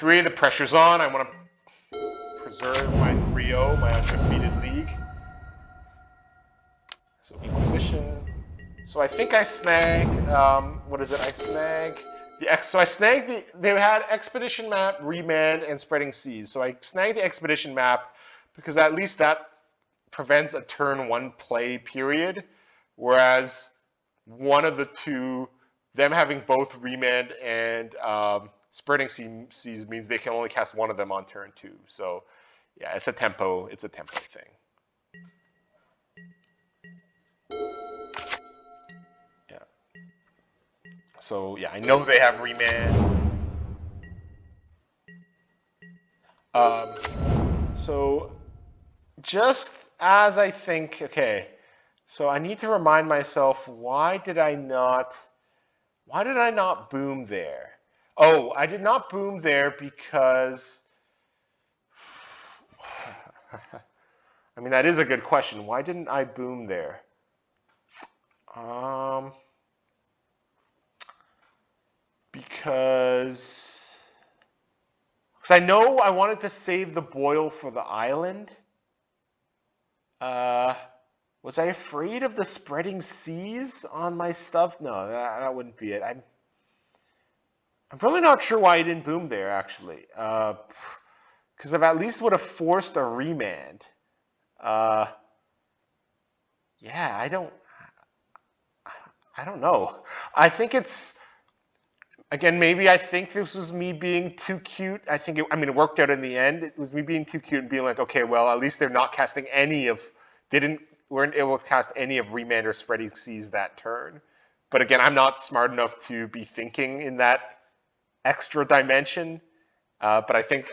3, the pressure's on. I want to preserve my 3-0, my undefeated league. So Inquisition. So I think I snag, what is it? I snag so I snagged they had Expedition Map, Remand, and Spreading Seas. So I snagged the Expedition Map because at least that prevents a turn 1 play period, whereas one of the two, them having both Remand and Spreading Seas means they can only cast one of them on turn 2. So yeah, it's a tempo thing. Yeah. So yeah, I know they have Remand. So just as I think, okay, so I need to remind myself, why did I not boom there? Oh, I did not boom there because I mean, that is a good question. Why didn't I boom there? Because I know I wanted to save the boil for the island. Was I afraid of the Spreading Seas on my stuff? No, that wouldn't be it. I'm really not sure why I didn't boom there, actually. Because I at least would have forced a Remand. Yeah, I don't know. I think it's, again, maybe I think this was me being too cute. It worked out in the end. It was me being too cute and being like, okay, well, at least they're not casting weren't able to cast any of Remand or Spreading Seas that turn. But again, I'm not smart enough to be thinking in that extra dimension. But I think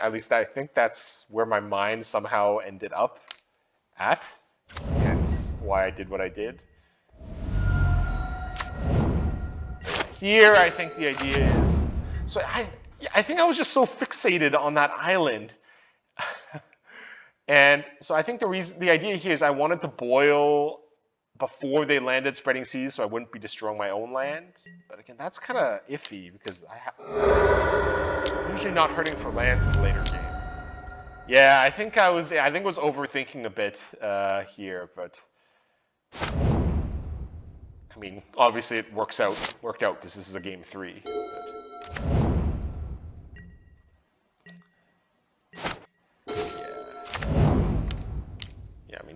that's where my mind somehow ended up at. Hence why I did what I did. Here, I think the idea is, so I think I was just so fixated on that island. And so I think the idea here is I wanted to boil before they landed Spreading Seas so I wouldn't be destroying my own land. But again, that's kind of iffy because I'm usually not hurting for lands in the later game. Yeah, I think I was overthinking a bit here, but I mean, obviously it worked out because this is a game 3.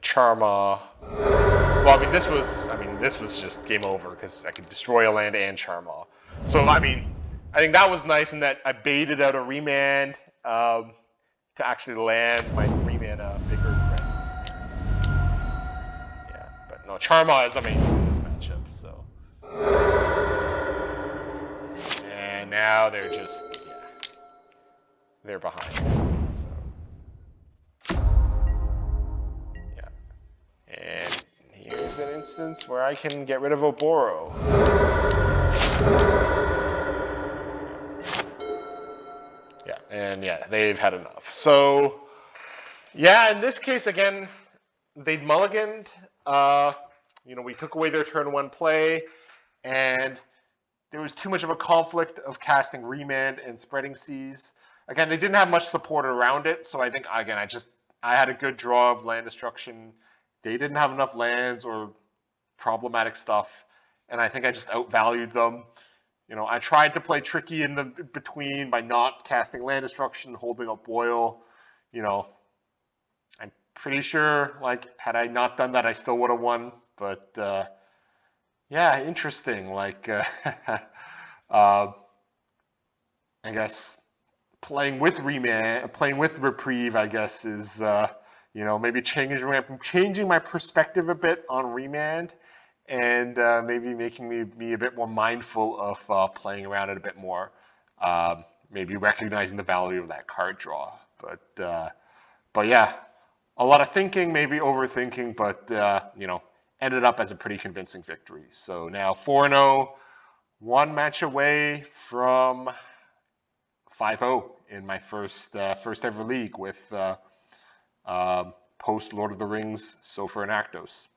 Charma. Well, this was just game over because I could destroy a land and Charma. So, I think that was nice in that I baited out a Remand to actually land my 3-mana bigger friends. Yeah, but no, Charma is amazing in this matchup, so. And now they're just, they're behind. And here's an instance where I can get rid of Oboro. Yeah, and they've had enough. So, in this case, again, they'd mulliganed. We took away their turn 1 play, and there was too much of a conflict of casting Remand and Spreading Seas. Again, they didn't have much support around it, so I think, again, I had a good draw of land destruction. They didn't have enough lands or problematic stuff, and I think I just outvalued them. I tried to play tricky in the between by not casting land destruction, holding up boil. I'm pretty sure, had I not done that, I still would have won. But interesting. I guess playing with Reprieve, I guess, is maybe changing my perspective a bit on Remand, and maybe making me a bit more mindful of playing around it a bit more. Maybe recognizing the value of that card draw. But yeah, a lot of thinking, maybe overthinking, but ended up as a pretty convincing victory. So now 4-0, 1 match away from 5-0 in my first ever league with post Lord of the Rings, SOFR and Actos.